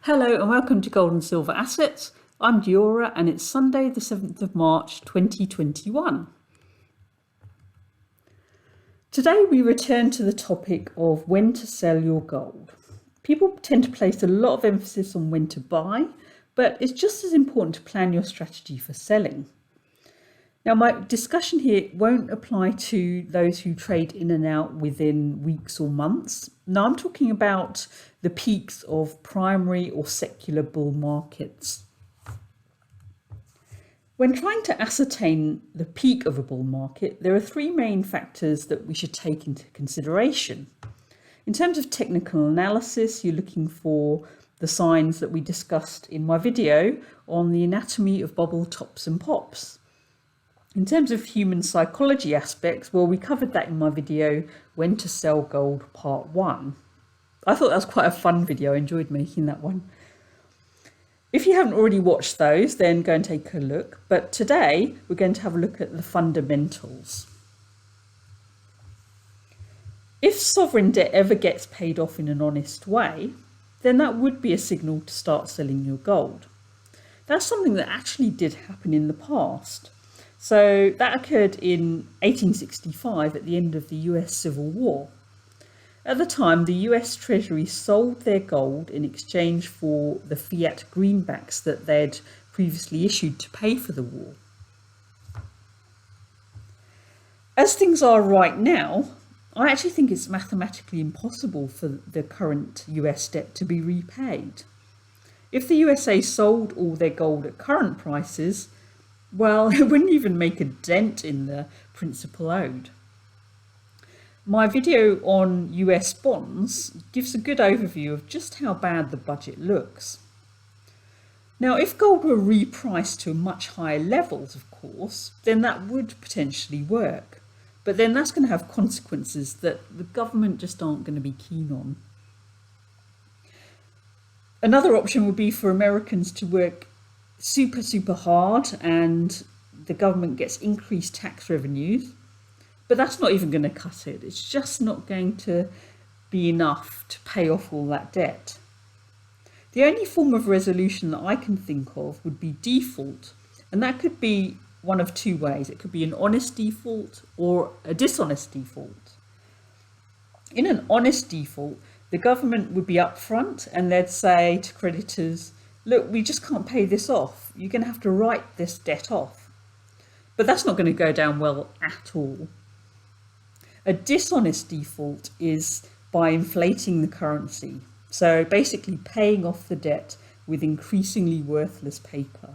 Hello and welcome to Gold and Silver Assets. I'm Diora and it's Sunday the 7th of March 2021. Today we return to the topic of when to sell your gold. People tend to place a lot of emphasis on when to buy, but it's just as important to plan your strategy for selling. Now, my discussion here won't apply to those who trade in and out within weeks or months. Now, I'm talking about the peaks of primary or secular bull markets. When trying to ascertain the peak of a bull market, there are three main factors that we should take into consideration. In terms of technical analysis, you're looking for the signs that we discussed in my video on the anatomy of bubble tops and pops. In terms of human psychology aspects, well, we covered that in my video, When to Sell Gold Part 1. I thought that was quite a fun video. I enjoyed making that one. If you haven't already watched those, then go and take a look. But today, we're going to have a look at the fundamentals. If sovereign debt ever gets paid off in an honest way, then that would be a signal to start selling your gold. That's something that actually did happen in the past. So that occurred in 1865 at the end of the US Civil War. At the time, the US Treasury sold their gold in exchange for the fiat greenbacks that they'd previously issued to pay for the war. As things are right now, I actually think it's mathematically impossible for the current US debt to be repaid. If the USA sold all their gold at current prices, well, it wouldn't even make a dent in the principal owed. My video on US bonds gives a good overview of just how bad the budget looks. Now, if gold were repriced to much higher levels, of course, then that would potentially work. But then that's going to have consequences that the government just aren't going to be keen on. Another option would be for Americans to work super hard and the government gets increased tax revenues, but that's not even going to cut it. It's just not going to be enough to pay off all that debt. The only form of resolution that I can think of would be default, and that could be one of two ways. It could be an honest default or a dishonest default. In an honest default, the government would be upfront and they'd say to creditors, look, we just can't pay this off. You're going to have to write this debt off. But that's not going to go down well at all. A dishonest default is by inflating the currency. So basically paying off the debt with increasingly worthless paper.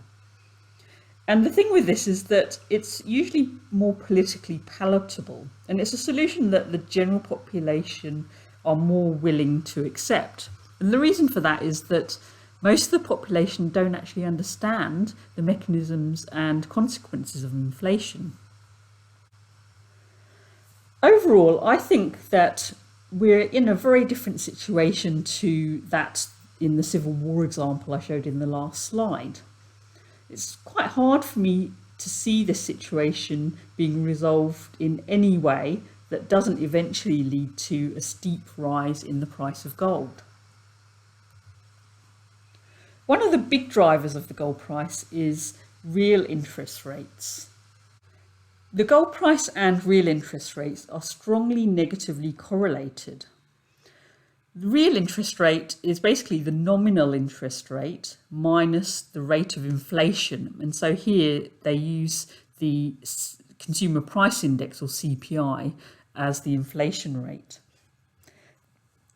And the thing with this is that it's usually more politically palatable. And it's a solution that the general population are more willing to accept. And the reason for that is that most of the population don't actually understand the mechanisms and consequences of inflation. Overall, I think that we're in a very different situation to that in the Civil War example I showed in the last slide. It's quite hard for me to see this situation being resolved in any way that doesn't eventually lead to a steep rise in the price of gold. One of the big drivers of the gold price is real interest rates. The gold price and real interest rates are strongly negatively correlated. The real interest rate is basically the nominal interest rate minus the rate of inflation. And so here they use the Consumer Price Index or CPI as the inflation rate.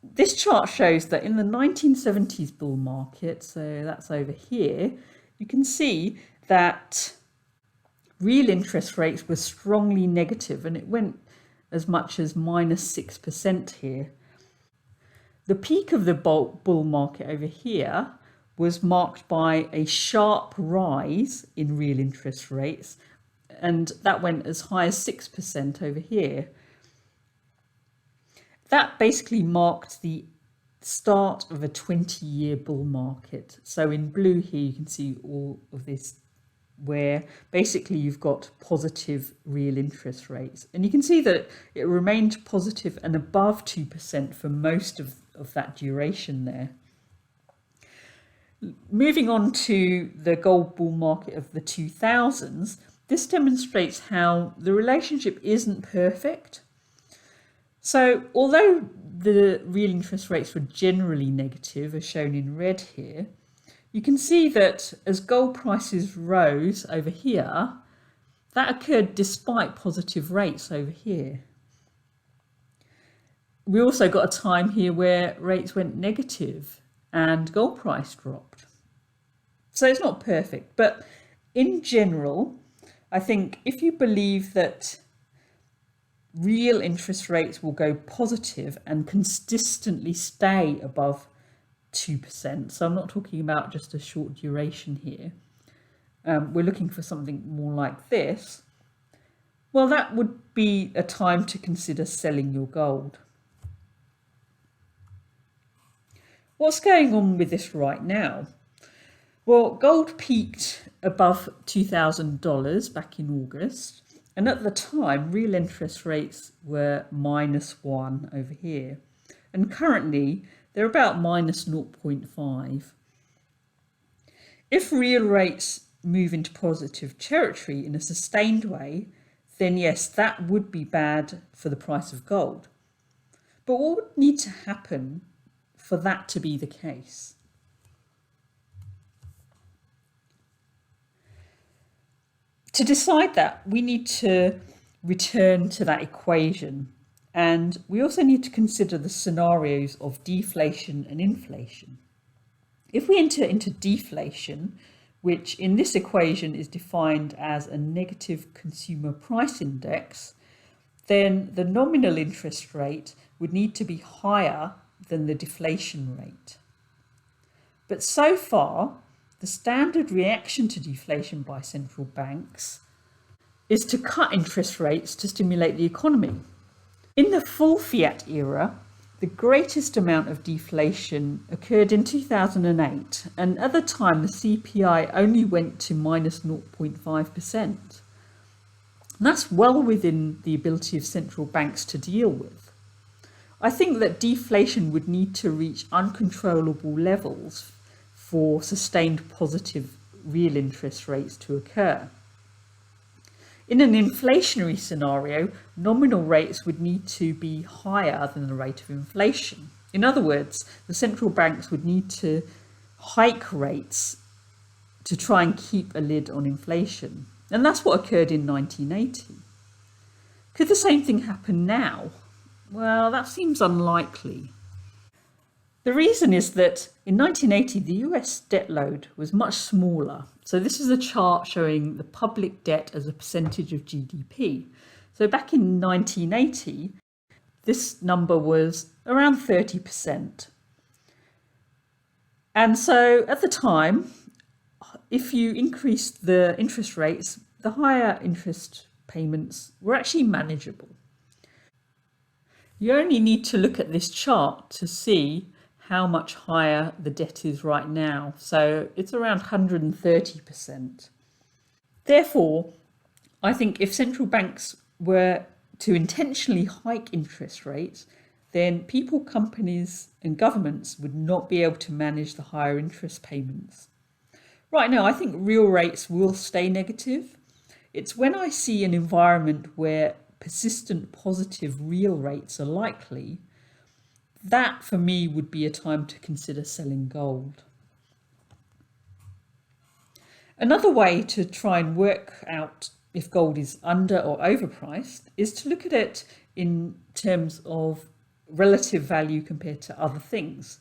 This chart shows that in the 1970s bull market, so that's over here, you can see that real interest rates were strongly negative and it went as much as -6% here. The peak of the bull market over here was marked by a sharp rise in real interest rates, and that went as high as 6% over here. That basically marked the start of a 20-year bull market. So in blue here, you can see all of this where basically you've got positive real interest rates. And you can see that it remained positive and above 2% for most of that duration there. Moving on to the gold bull market of the 2000s, this demonstrates how the relationship isn't perfect. So, although the real interest rates were generally negative, as shown in red here, you can see that as gold prices rose over here, that occurred despite positive rates over here. We also got a time here where rates went negative and gold price dropped. So it's not perfect, but in general, I think if you believe that real interest rates will go positive and consistently stay above 2%, so I'm not talking about just a short duration here, we're looking for something more like this, well, that would be a time to consider selling your gold. What's going on with this right now? Well, gold peaked above $2,000 back in August, and at the time, real interest rates were -1 over here, and currently they're about -0.5. If real rates move into positive territory in a sustained way, then yes, that would be bad for the price of gold. But what would need to happen for that to be the case? To decide that, we need to return to that equation, and we also need to consider the scenarios of deflation and inflation. If we enter into deflation, which in this equation is defined as a negative consumer price index, then the nominal interest rate would need to be higher than the deflation rate. But so far, the standard reaction to deflation by central banks is to cut interest rates to stimulate the economy. In the full fiat era, the greatest amount of deflation occurred in 2008, and at the time the CPI only went to -0.5%. And that's well within the ability of central banks to deal with. I think that deflation would need to reach uncontrollable levels for sustained positive real interest rates to occur. In an inflationary scenario, nominal rates would need to be higher than the rate of inflation. In other words, the central banks would need to hike rates to try and keep a lid on inflation. And that's what occurred in 1980. Could the same thing happen now? Well, that seems unlikely. The reason is that in 1980, the US debt load was much smaller. So this is a chart showing the public debt as a percentage of GDP. So back in 1980, this number was around 30%. And so at the time, if you increased the interest rates, the higher interest payments were actually manageable. You only need to look at this chart to see how much higher the debt is right now. So it's around 130%. Therefore, I think if central banks were to intentionally hike interest rates, then people, companies and governments would not be able to manage the higher interest payments. Right now, I think real rates will stay negative. It's when I see an environment where persistent positive real rates are likely, that for me would be a time to consider selling gold. Another way to try and work out if gold is under or overpriced is to look at it in terms of relative value compared to other things.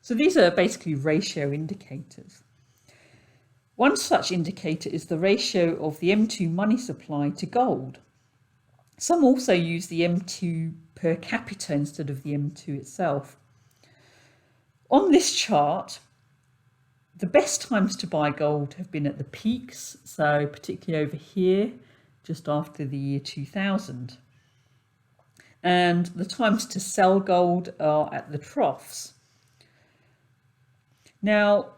So these are basically ratio indicators. One such indicator is the ratio of the M2 money supply to gold. Some also use the M2 per capita instead of the M2 itself. On this chart, the best times to buy gold have been at the peaks, so particularly over here, just after the year 2000. And the times to sell gold are at the troughs. Now,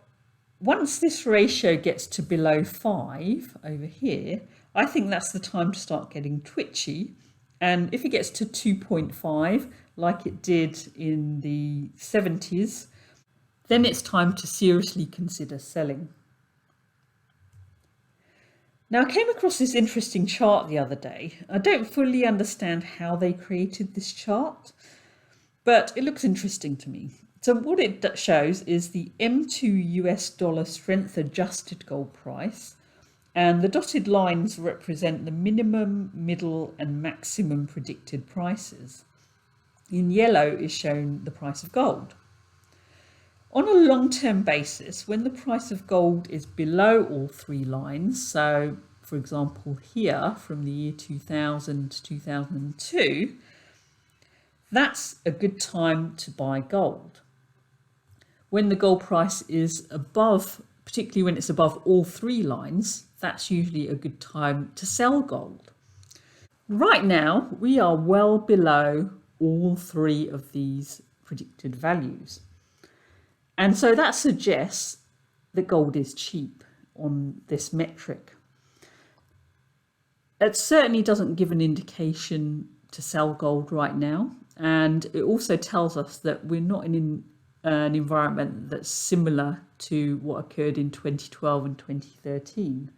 once this ratio gets to below 5 over here, I think that's the time to start getting twitchy. And if it gets to 2.5, like it did in the 70s, then it's time to seriously consider selling. Now, I came across this interesting chart the other day. I don't fully understand how they created this chart, but it looks interesting to me. So what it shows is the M2 US dollar strength adjusted gold price, and the dotted lines represent the minimum, middle, and maximum predicted prices. In yellow is shown the price of gold. On a long-term basis, when the price of gold is below all three lines, so for example here from the year 2000 to 2002, that's a good time to buy gold. When the gold price is above, particularly when it's above all three lines, that's usually a good time to sell gold. Right now, we are well below all three of these predicted values. And so that suggests that gold is cheap on this metric. It certainly doesn't give an indication to sell gold right now. And it also tells us that we're not in an environment that's similar to what occurred in 2012 and 2013.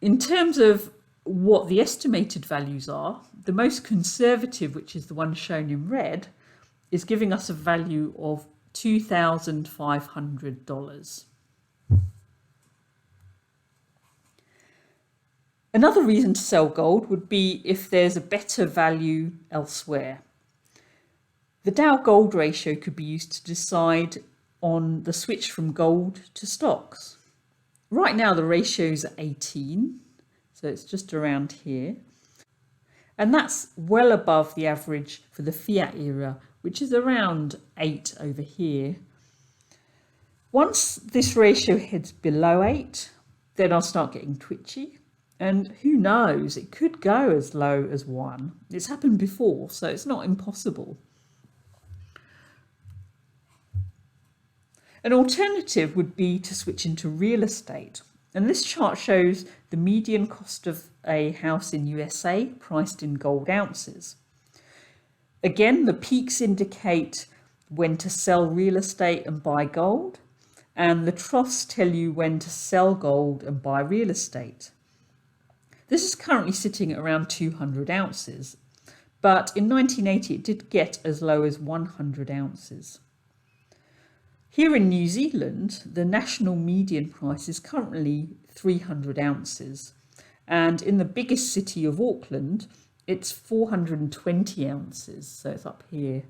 In terms of what the estimated values are, the most conservative, which is the one shown in red, is giving us a value of $2,500. Another reason to sell gold would be if there's a better value elsewhere. The Dow Gold ratio could be used to decide on the switch from gold to stocks. Right now the ratio is 18, so it's just around here. And that's well above the average for the fiat era, which is around 8 over here. Once this ratio heads below 8, then I'll start getting twitchy. And who knows, it could go as low as 1. It's happened before, so it's not impossible. An alternative would be to switch into real estate. And this chart shows the median cost of a house in USA priced in gold ounces. Again, the peaks indicate when to sell real estate and buy gold, and the troughs tell you when to sell gold and buy real estate. This is currently sitting at around 200 ounces, but in 1980 it did get as low as 100 ounces. Here in New Zealand, the national median price is currently 300 ounces, and in the biggest city of Auckland, it's 420 ounces, so it's up here.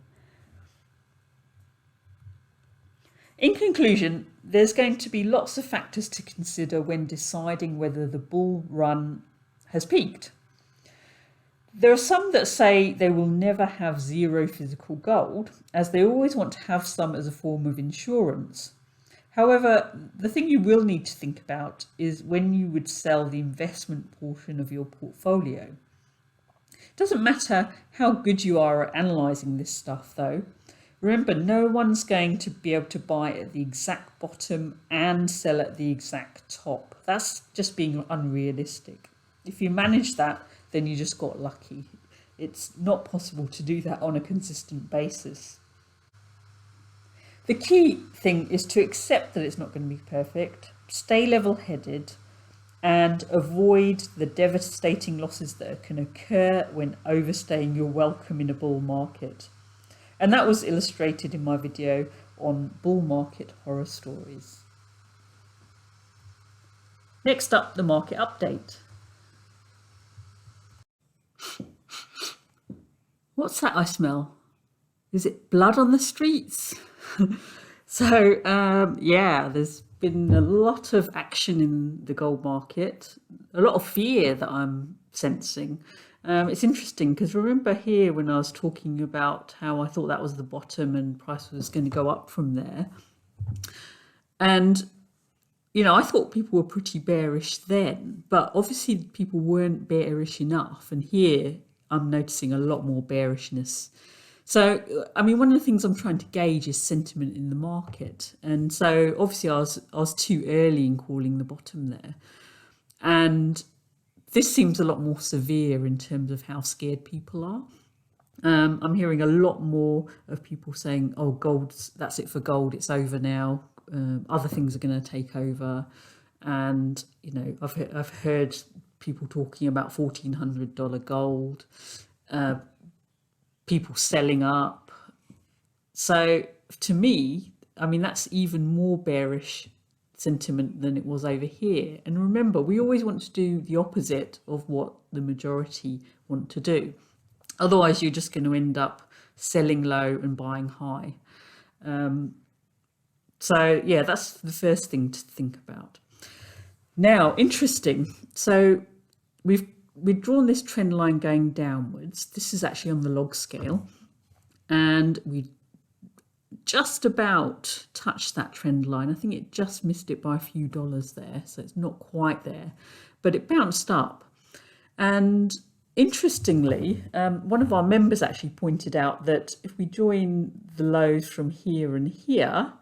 In conclusion, there's going to be lots of factors to consider when deciding whether the bull run has peaked. There are some that say they will never have zero physical gold, as they always want to have some as a form of insurance. However, the thing you will need to think about is when you would sell the investment portion of your portfolio. It doesn't matter how good you are at analysing this stuff though. Remember, no one's going to be able to buy at the exact bottom and sell at the exact top. That's just being unrealistic. If you manage that, then you just got lucky. It's not possible to do that on a consistent basis. The key thing is to accept that it's not going to be perfect, stay level-headed, and avoid the devastating losses that can occur when overstaying your welcome in a bull market. And that was illustrated in my video on bull market horror stories. Next up, the market update. What's that I smell? Is it blood on the streets? Yeah, there's been a lot of action in the gold market, a lot of fear that I'm sensing. It's interesting because remember here when I was talking about how I thought that was the bottom and price was going to go up from there. And, you know, I thought people were pretty bearish then, but obviously people weren't bearish enough. And here I'm noticing a lot more bearishness. So, I mean, one of the things I'm trying to gauge is sentiment in the market. And so obviously I was too early in calling the bottom there. And this seems a lot more severe in terms of how scared people are. I'm hearing a lot more of people saying, "Oh, gold's that's it for gold. It's over now. Other things are going to take over." And I've heard people talking about $1,400 gold, people selling up. So to me, I mean, that's even more bearish sentiment than it was over here. And remember, we always want to do the opposite of what the majority want to do. Otherwise, you're just going to end up selling low and buying high. So yeah, that's the first thing to think about. Now, interesting. So we've drawn this trend line going downwards. This is actually on the log scale, and we just about touched that trend line. I think it just missed it by a few dollars there, so it's not quite there, but it bounced up. And interestingly, one of our members actually pointed out that if we join the lows from here and here,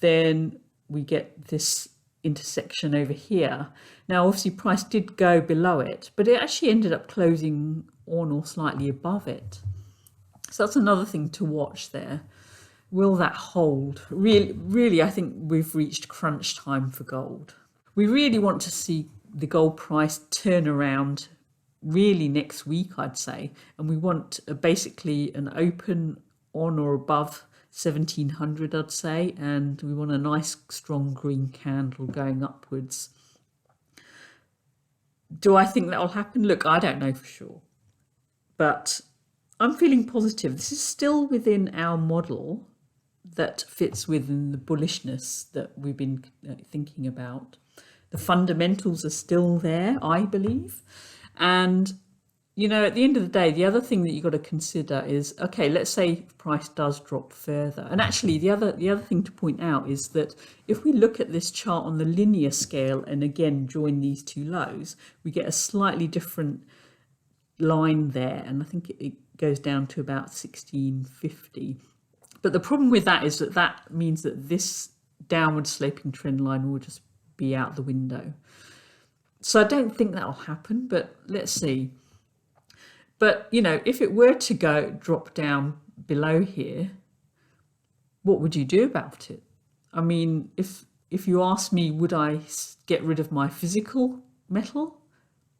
then we get this intersection over here. Now, obviously, price did go below it, but it actually ended up closing on or slightly above it. So that's another thing to watch there. Will that hold? Really, I think we've reached crunch time for gold. We really want to see the gold price turn around really next week, I'd say. And we want basically an open on or above 1700, I'd say. And we want a nice strong green candle going upwards. Do I think that will happen? Look, I don't know for sure. But I'm feeling positive. This is still within our model that fits within the bullishness that we've been thinking about. The fundamentals are still there, I believe. And, at the end of the day, the other thing that you've got to consider is, okay, let's say price does drop further. And actually, the other thing to point out is that if we look at this chart on the linear scale and again join these two lows, we get a slightly different line there. And I think it goes down to about 1650. But the problem with that is that means that this downward sloping trend line will just be out the window. So I don't think that'll happen, but let's see. But, if it were to drop down below here, what would you do about it? I mean, if you ask me, would I get rid of my physical metal?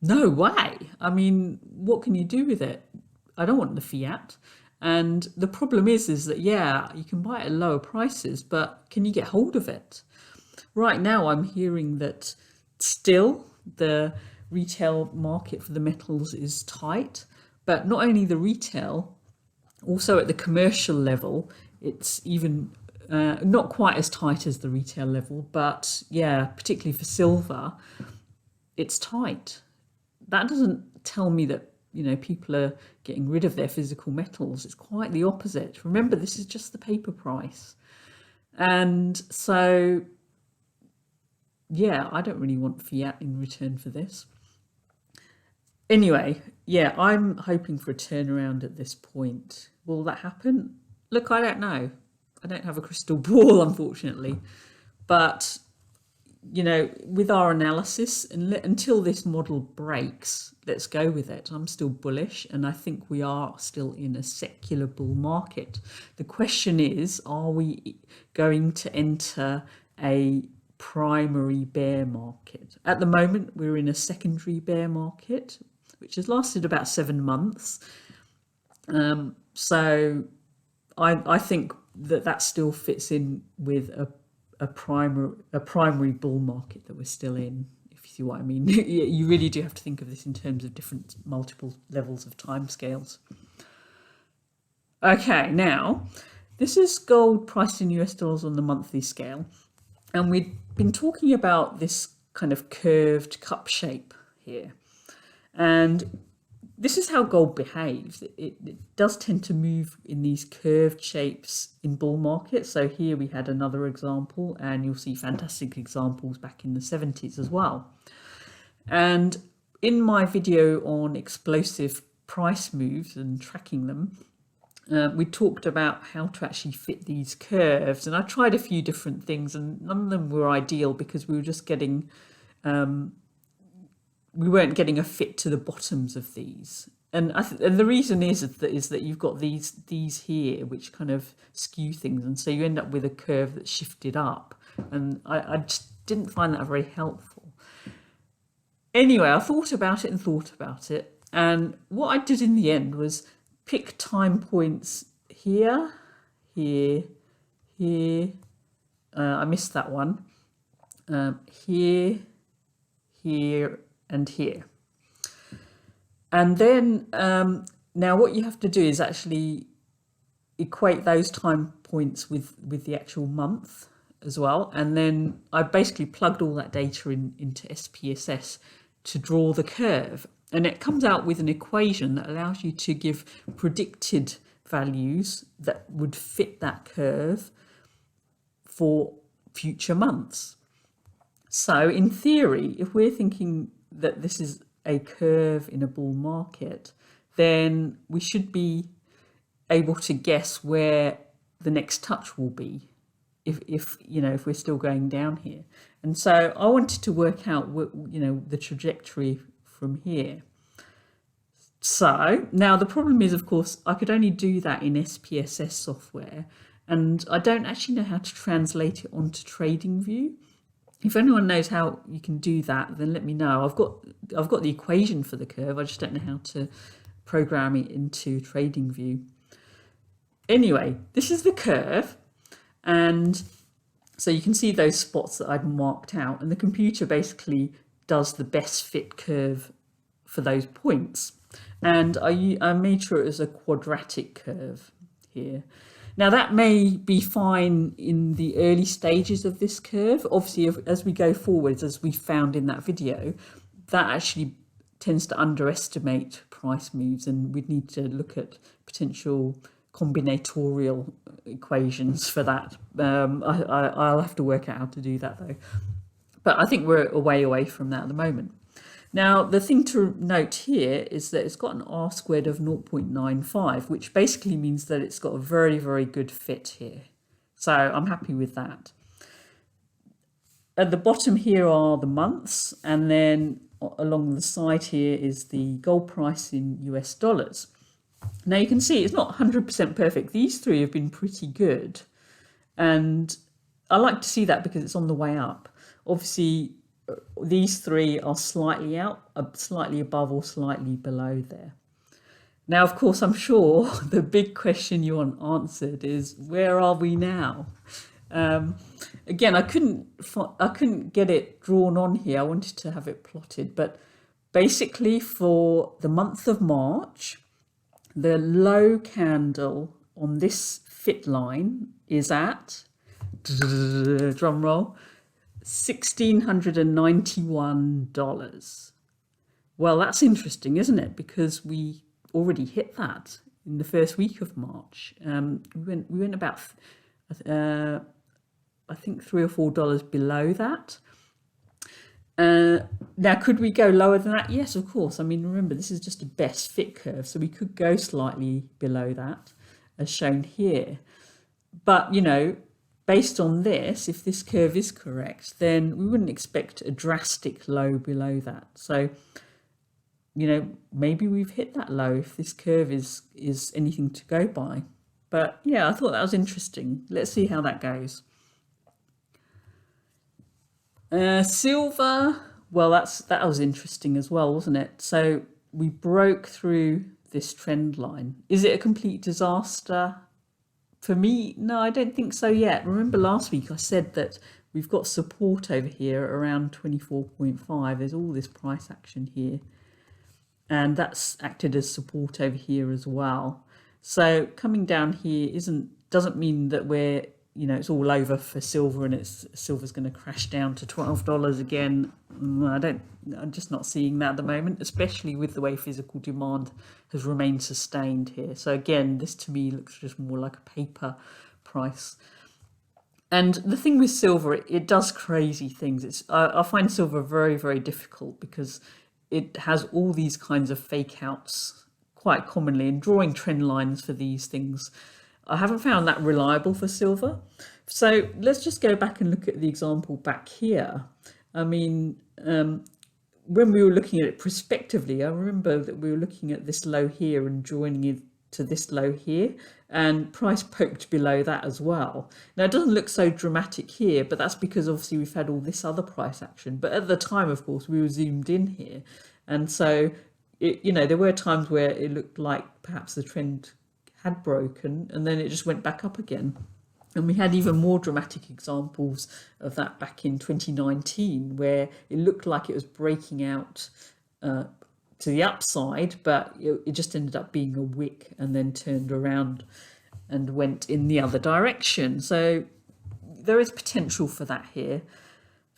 No way. I mean, what can you do with it? I don't want the fiat. And the problem is that, yeah, you can buy it at lower prices, but can you get hold of it? Right now, I'm hearing that still the retail market for the metals is tight, but not only the retail, also at the commercial level, it's even not quite as tight as the retail level, but yeah, particularly for silver, it's tight. That doesn't tell me that people are getting rid of their physical metals. It's quite the opposite. Remember, this is just the paper price. And so, yeah, I don't really want fiat in return for this. Anyway, yeah, I'm hoping for a turnaround at this point. Will that happen? Look, I don't know. I don't have a crystal ball, unfortunately. But, with our analysis, until this model breaks, let's go with it. I'm still bullish, and I think we are still in a secular bull market. The question is, are we going to enter a primary bear market? At the moment, we're in a secondary bear market, which has lasted about 7 months. So I think that still fits in with a primary bull market that we're still in, if you see what I mean. You really do have to think of this in terms of different multiple levels of timescales. Okay, now this is gold priced in US dollars on the monthly scale, and we've been talking about this kind of curved cup shape here, and this is how gold behaves. It does tend to move in these curved shapes in bull markets. So here we had another example, and you'll see fantastic examples back in the 70s as well. And in my video on explosive price moves and tracking them, we talked about how to actually fit these curves. And I tried a few different things, and none of them were ideal because we were just getting... we weren't getting a fit to the bottoms of these. and the reason is that you've got these here which kind of skew things, and so you end up with a curve that's shifted up, and I just didn't find that very helpful. Anyway, I thought about it, and what I did in the end was pick time points here, here, here. I missed that one. Here, here, and here. And then now what you have to do is actually equate those time points with the actual month as well. And then I basically plugged all that data into SPSS to draw the curve. And it comes out with an equation that allows you to give predicted values that would fit that curve for future months. So in theory, if we're thinking that this is a curve in a bull market, then we should be able to guess where the next touch will be if we're still going down here. And so I wanted to work out the trajectory from here. So now the problem is, of course, I could only do that in SPSS software, and I don't actually know how to translate it onto TradingView. If anyone knows how you can do that, then let me know. I've got the equation for the curve. I just don't know how to program it into TradingView. Anyway, this is the curve, and so you can see those spots that I've marked out, and the computer basically does the best fit curve for those points. And I made sure it was a quadratic curve here. Now that may be fine in the early stages of this curve. Obviously, as we go forwards, as we found in that video, that actually tends to underestimate price moves, and we'd need to look at potential combinatorial equations for that. I'll have to work out how to do that though. But I think we're a way away from that at the moment. Now, the thing to note here is that it's got an R squared of 0.95, which basically means that it's got a very, very good fit here. So I'm happy with that. At the bottom here are the months, and then along the side here is the gold price in US dollars. Now you can see it's not 100% perfect. These three have been pretty good, and I like to see that because it's on the way up. Obviously, these three are slightly out, slightly above or slightly below there. Now, of course, I'm sure the big question you want answered is, where are we now? Again, I couldn't get it drawn on here. I wanted to have it plotted, but basically for the month of March, the low candle on this fit line is at, drum roll, $1,691. Well, that's interesting, isn't it? Because we already hit that in the first week of March. We went about, I think, $3 or $4 below that. Now, could we go lower than that? Yes, of course. I mean, remember, this is just a best fit curve, so we could go slightly below that, as shown here. But, based on this, if this curve is correct, then we wouldn't expect a drastic low below that. So, maybe we've hit that low if this curve is anything to go by. But yeah, I thought that was interesting. Let's see how that goes. Silver, well, that was interesting as well, wasn't it? So we broke through this trend line. Is it a complete disaster? For me, no, I don't think so yet. Remember last week I said that we've got support over here around 24.5. There's all this price action here, and that's acted as support over here as well. So coming down here doesn't mean that we're, it's all over for silver and silver's going to crash down to $12 again. I'm just not seeing that at the moment, especially with the way physical demand has remained sustained here. So again, this to me looks just more like a paper price. And the thing with silver, it does crazy things. I find silver very, very difficult because it has all these kinds of fake outs quite commonly, and drawing trend lines for these things, I haven't found that reliable for silver. So let's just go back and look at the example back here. I mean, when we were looking at it prospectively, I remember that we were looking at this low here and joining it to this low here, and price poked below that as well. Now it doesn't look so dramatic here, but that's because obviously we've had all this other price action. But at the time, of course, we were zoomed in here, and so there were times where it looked like perhaps the trend had broken, and then it just went back up again. And we had even more dramatic examples of that back in 2019, where it looked like it was breaking out to the upside, but it just ended up being a wick and then turned around and went in the other direction. So there is potential for that here.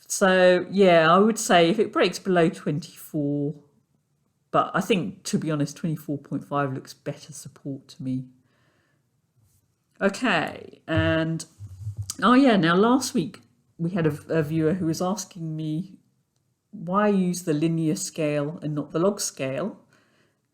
So yeah, I would say if it breaks below 24, but I think, to be honest, 24.5 looks better support to me. Okay, and oh yeah, now last week we had a viewer who was asking me why I use the linear scale and not the log scale,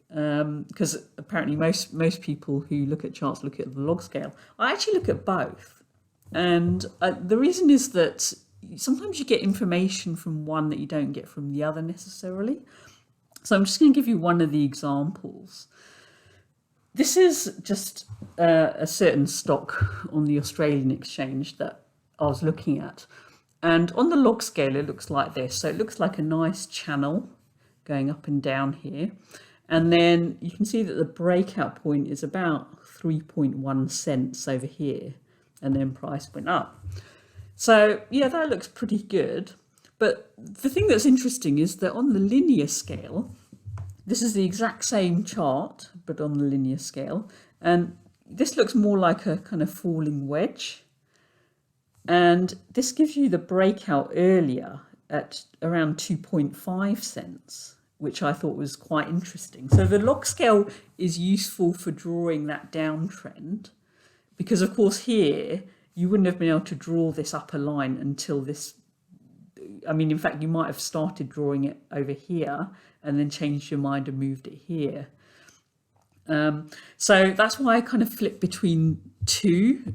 because apparently most people who look at charts look at the log scale. I actually look at both, and the reason is that sometimes you get information from one that you don't get from the other necessarily. So I'm just going to give you one of the examples. This is just a certain stock on the Australian exchange that I was looking at. And on the log scale, it looks like this. So it looks like a nice channel going up and down here. And then you can see that the breakout point is about 3.1 cents over here. And then price went up. So yeah, that looks pretty good. But the thing that's interesting is that on the linear scale, this is the exact same chart, but on the linear scale. And this looks more like a kind of falling wedge. And this gives you the breakout earlier at around 2.5 cents, which I thought was quite interesting. So the log scale is useful for drawing that downtrend, because of course here, you wouldn't have been able to draw this upper line until this. I mean, in fact, you might have started drawing it over here and then changed your mind and moved it here. So that's why I kind of flip between two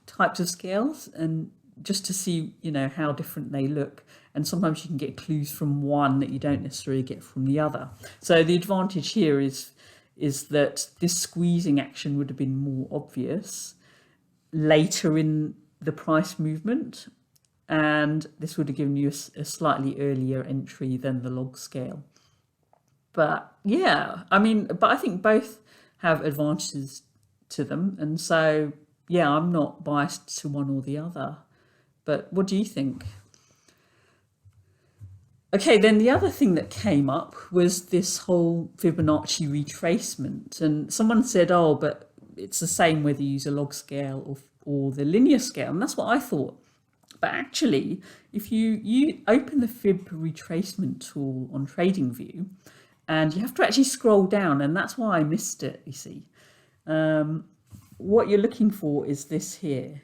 types of scales, and just to see, how different they look. And sometimes you can get clues from one that you don't necessarily get from the other. So the advantage here is that this squeezing action would have been more obvious later in the price movement, and this would have given you a slightly earlier entry than the log scale. But yeah, but I think both have advantages to them, and so yeah, I'm not biased to one or the other. But what do you think? Okay, then the other thing that came up was this whole Fibonacci retracement. And someone said, oh, but it's the same whether you use a log scale or the linear scale. And that's what I thought. But actually, if you open the Fib retracement tool on TradingView, and you have to actually scroll down, and that's why I missed it, you see. What you're looking for is this here.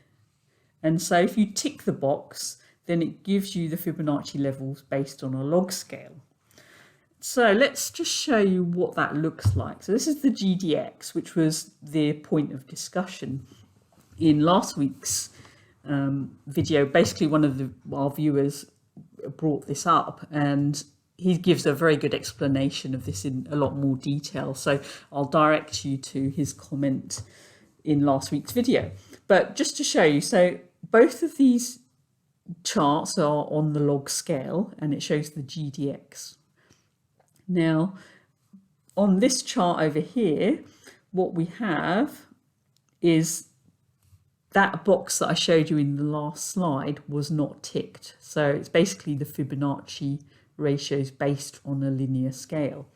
And so if you tick the box, then it gives you the Fibonacci levels based on a log scale. So let's just show you what that looks like. So this is the GDX, which was the point of discussion in last week's video. Basically, one of our viewers brought this up, and he gives a very good explanation of this in a lot more detail. So I'll direct you to his comment in last week's video. But just to show you, so both of these charts are on the log scale, and it shows the GDX. Now, on this chart over here, what we have is that box that I showed you in the last slide was not ticked. So it's basically the Fibonacci ratios based on a linear scale.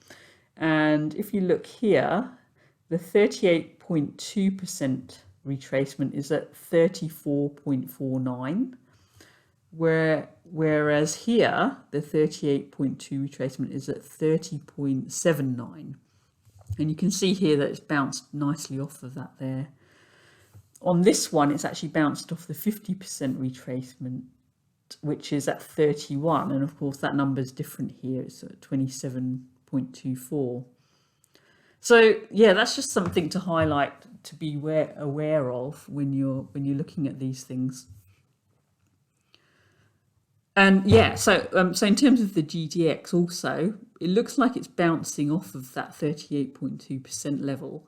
And if you look here, the 38.2% retracement is at 34.49, whereas here the 38.2 retracement is at 30.79. And you can see here that it's bounced nicely off of that there. On this one, it's actually bounced off the 50% retracement, which is at 31. And of course, that number is different here. It's at 27.24. So yeah, that's just something to highlight, to be aware of when you're looking at these things. And yeah, so in terms of the GDX also, it looks like it's bouncing off of that 38.2% level.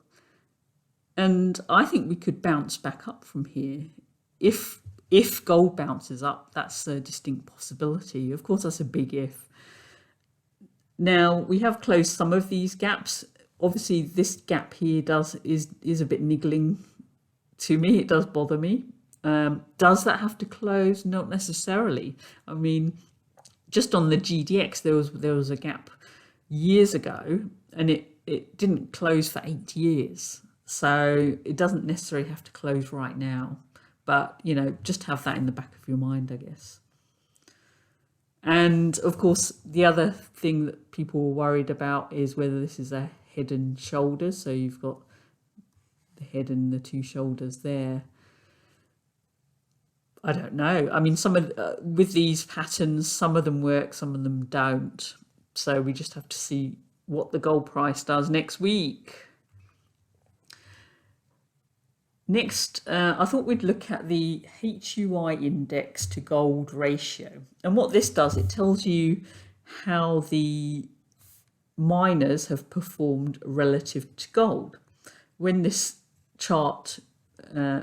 And I think we could bounce back up from here. If if gold bounces up, that's a distinct possibility. Of course, that's a big if. Now we have closed some of these gaps. Obviously, this gap here is a bit niggling to me. It does bother me. Does that have to close? Not necessarily. I mean, just on the GDX, there was a gap years ago, and it didn't close for 8 years. So it doesn't necessarily have to close right now. But just have that in the back of your mind, I guess. And of course, the other thing that people were worried about is whether this is a head and shoulders. So you've got the head and the two shoulders there. I don't know. I mean, with these patterns, some of them work, some of them don't. So we just have to see what the gold price does next week. Next, I thought we'd look at the HUI index to gold ratio. And what this does, it tells you how the miners have performed relative to gold. When this chart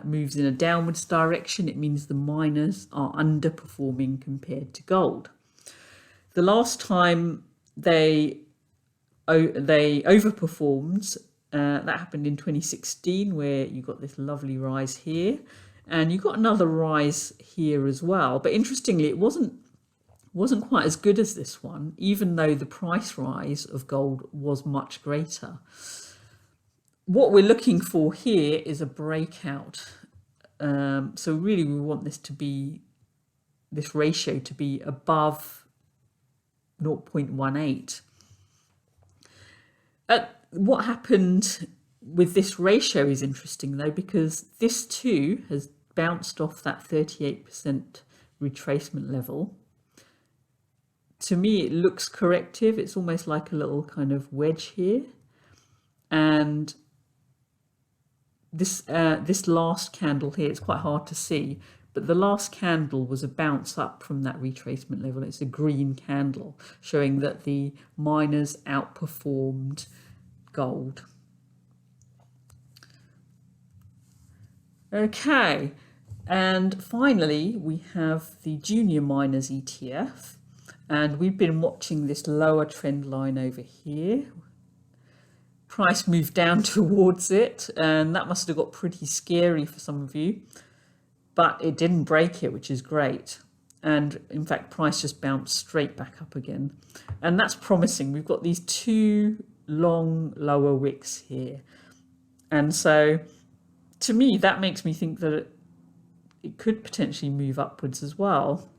moves in a downwards direction, it means the miners are underperforming compared to gold. The last time they overperformed, that happened in 2016, where you got this lovely rise here, and you got another rise here as well. But interestingly, it wasn't quite as good as this one, even though the price rise of gold was much greater. What we're looking for here is a breakout. So really, we want this ratio to be above 0.18. What happened with this ratio is interesting, though, because this too has bounced off that 38% retracement level. To me, it looks corrective. It's almost like a little kind of wedge here. And this last candle here, it's quite hard to see, but the last candle was a bounce up from that retracement level. It's a green candle showing that the miners outperformed gold. Okay, and finally we have the junior miners ETF, and we've been watching this lower trend line over here. Price moved down towards it, and that must have got pretty scary for some of you, but it didn't break it, which is great. And in fact, price just bounced straight back up again, and that's promising. We've got these two long lower wicks here, and so to me that makes me think that it could potentially move upwards as well.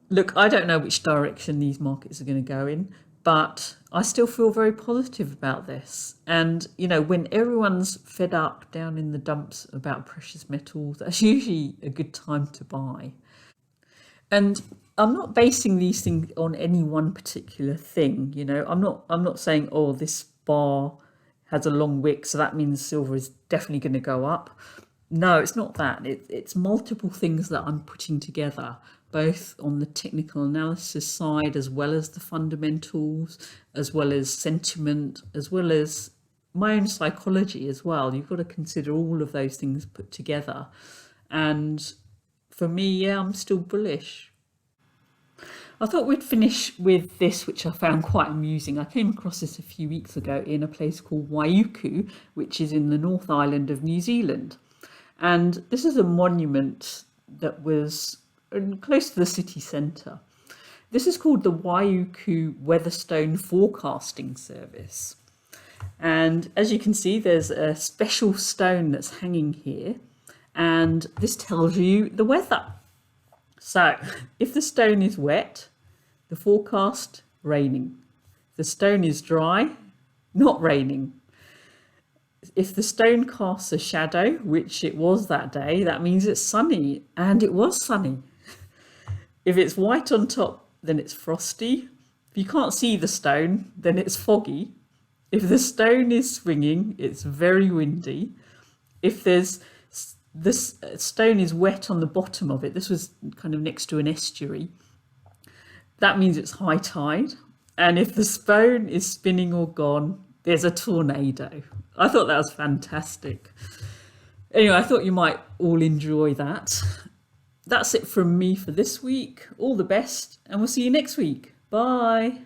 Look, I don't know which direction these markets are going to go in, but I still feel very positive about this. And when everyone's fed up down in the dumps about precious metals, that's usually a good time to buy. And I'm not basing these things on any one particular thing. I'm not saying, oh, this bar has a long wick, so that means silver is definitely going to go up. No, it's not that. It's multiple things that I'm putting together, both on the technical analysis side, as well as the fundamentals, as well as sentiment, as well as my own psychology as well. You've got to consider all of those things put together. And for me, yeah, I'm still bullish. I thought we'd finish with this, which I found quite amusing. I came across this a few weeks ago in a place called Waiuku, which is in the North Island of New Zealand. And this is a monument that was close to the city centre. This is called the Waiuku Weatherstone Forecasting Service. And as you can see, there's a special stone that's hanging here, and this tells you the weather. So if the stone is wet, the forecast, raining. If the stone is dry, not raining. If the stone casts a shadow, which it was that day, that means it's sunny, and it was sunny. If it's white on top, then it's frosty. If you can't see the stone, then it's foggy. If the stone is swinging, it's very windy. If there's this stone is wet on the bottom of it. This was kind of next to an estuary. That means it's high tide. And if the stone is spinning or gone, there's a tornado. I thought that was fantastic. Anyway, I thought you might all enjoy that. That's it from me for this week. All the best, and we'll see you next week. Bye.